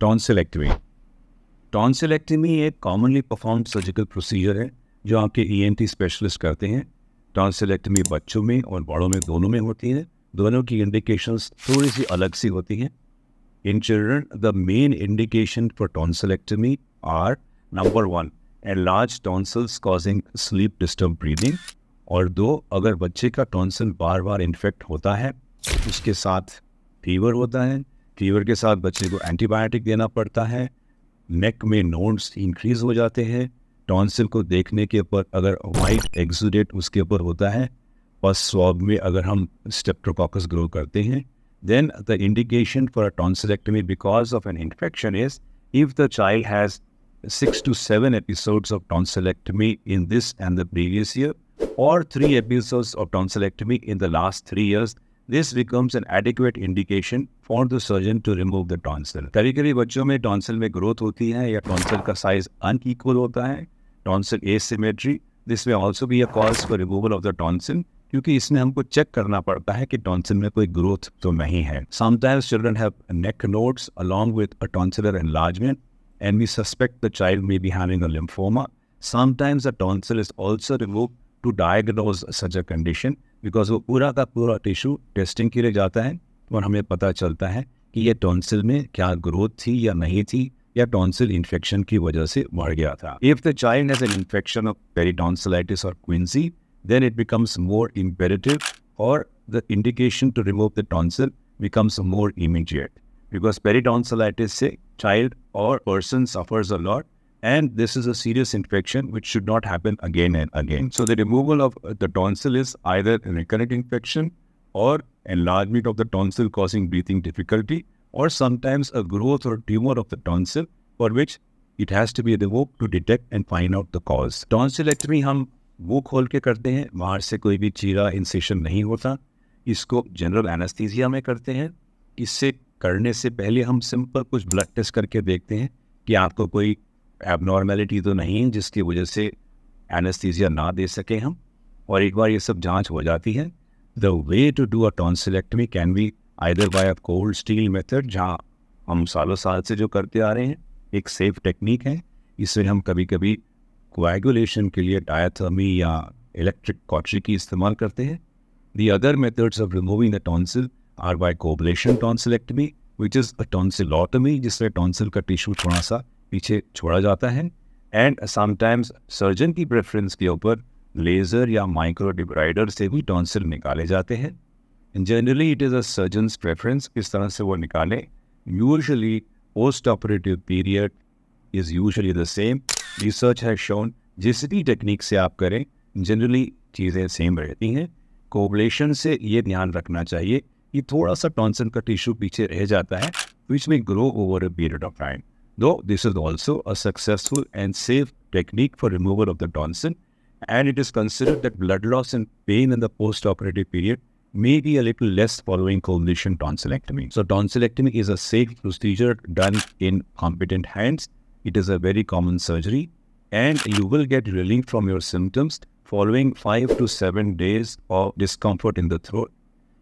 Tonsillectomy. Tonsillectomy एक commonly performed surgical procedure है जो आपके ईएनटी स्पेशलिस्ट करते हैं। टॉन्सिलेक्टमी बच्चों में और बड़ों में दोनों में होती है। दोनों की इंडिकेशंस थोड़ी सी अलग सी होती हैं। In children the main indication for tonsillectomy are number 1 enlarged tonsils causing sleep disturbed breathing, और 2 अगर बच्चे का टॉन्सिल बार बार इन्फेक्ट होता है, उसके साथ फीवर होता है, फीवर के साथ बच्चे को एंटीबायोटिक देना पड़ता है, नेक में नोड्स इंक्रीज हो जाते हैं, टॉन्सिल को देखने के ऊपर अगर वाइट एक्सुडेट उसके ऊपर होता है, फर्स्ट स्वैब में अगर हम स्ट्रेप्टोकोकस ग्रो करते हैं, then the indication for a tonsillectomy because of an infection is if the child has 6 to 7 episodes of tonsillectomy in this and the previous year, or 3 episodes of tonsillectomy in the last 3 years. This becomes an adequate indication for the surgeon to remove the tonsil. कभी-कभी बच्चों में tonsil में growth होती है या tonsil का size unequal होता है, tonsil asymmetry. This may also be a cause for removal of the tonsil, क्योंकि इसमें हमको चेक करना पड़ता है कि टॉन्सिल में कोई ग्रोथ तो नहीं है. Sometimes children have neck nodes along with a tonsillar enlargement, and we suspect the child may be having a lymphoma. Sometimes the tonsil is also removed to diagnose such a condition, because वो पूरा का पूरा tissue testing के लिए जाता है और हमें पता चलता है कि ये टॉन्सिल में क्या ग्रोथ थी या नहीं थी, या टॉन्सिल इन्फेक्शन की वजह से बढ़ गया था. If the child has an infection of peritonsillitis or quinsy, then it becomes more imperative, or the indication to remove the tonsil becomes more immediate, because peritonsillitis से child or person suffers a lot, and this is a serious infection which should not happen again and again. So the removal of the tonsil is either a recurrent infection or enlargement of the tonsil causing breathing difficulty, or sometimes a growth or tumor of the tonsil for which it has to be removed to detect and find out the cause. Tonsillectomy हम मुंह खोल के करते हैं, बाहर से कोई भी चीरा इंसेशन नहीं होता. इसको जनरल एनेस्थीसिया में करते हैं. इससे करने से पहले हम सिंपल कुछ ब्लड टेस्ट करके देखते हैं कि आपको कोई एबनॉर्मेलिटी तो नहीं है जिसकी वजह से एनेस्थीसिया ना दे सके हम. और एक बार ये सब जांच हो जाती है, the way to do a tonsillectomy can be either by a cold steel method, जहाँ हम सालों साल से जो करते आ रहे हैं, एक सेफ टेक्निक है. इसमें हम कभी कभी कोएगुलेशन के लिए डायथर्मी या इलेक्ट्रिक कॉटरी की इस्तेमाल करते हैं. The other methods of removing the tonsil are by coblation tonsillectomy, which is a tonsillotomy, जिसमें टॉन्सिल का टिश्यू थोड़ा सा पीछे छोड़ा जाता है. एंड समटाइम्स सर्जन की प्रेफरेंस के ऊपर लेज़र या माइक्रो डिब्राइडर से भी टॉन्सिल निकाले जाते हैं. Generally it is a surgeons preference किस तरह से वो निकालें. Usually post operative period is usually the same. Research है शोन जिस भी टेक्निक से आप करें जनरली चीज़ें सेम रहती हैं. कोब्लेशन से ये ध्यान रखना चाहिए कि थोड़ा सा टॉन्सिल का टिश्यू पीछे रह जाता है, विच में grow over a period of time. Though this is also a successful and safe technique for removal of the tonsil, and it is considered that blood loss and pain in the post-operative period may be a little less following combination tonsillectomy. So tonsillectomy is a safe procedure done in competent hands. It is a very common surgery, and you will get relief from your symptoms following 5 to 7 days of discomfort in the throat.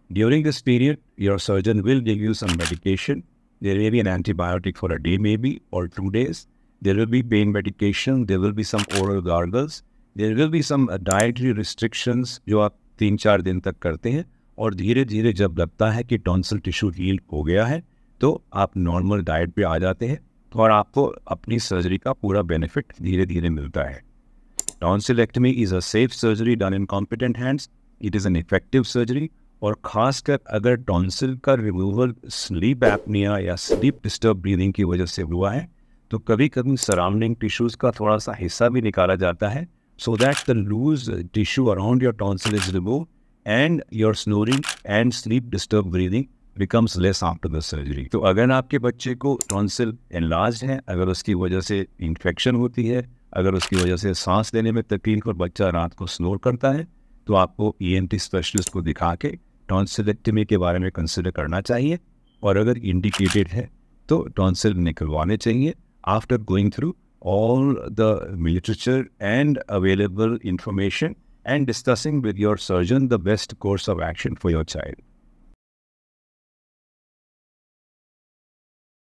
During this period, your surgeon will give you some medication. There may be an antibiotic for a day maybe, or 2 days. There will be pain medication. There will be some oral gargles. There will be some dietary restrictions जो आप 3-4 दिन तक करते हैं, और धीरे धीरे जब लगता है कि टॉन्सिल टिश्यू हील हो गया है तो आप नॉर्मल डाइट पे आ जाते हैं और आपको अपनी सर्जरी का पूरा बेनिफिट धीरे धीरे मिलता है. Tonsillectomy is a safe surgery done in competent hands. It is an effective surgery, और ख़ासकर अगर टॉन्सिल का रिमूवल स्लीप एपनिया या स्लीप डिस्टर्ब ब्रीदिंग की वजह से हुआ है तो कभी कभी सराउंडिंग टिश्यूज़ का थोड़ा सा हिस्सा भी निकाला जाता है, so that the loose tissue around your tonsil is remove and your snoring and sleep disturb breathing becomes less after the surgery. तो अगर आपके बच्चे को टॉन्सिल एनलार्ज है, अगर उसकी वजह से इन्फेक्शन होती है, अगर उसकी वजह से सांस लेने में तकलीफ और बच्चा रात को स्नोर करता है, तो आपको ईएनटी स्पेशलिस्ट को दिखा के टॉन्सिलेक्टमी के बारे में कंसिडर करना चाहिए. और अगर इंडिकेटेड है तो टॉन्सिल निकलवाने चाहिए after going through all the literature and available information and discussing with your surgeon the best course of action for your child.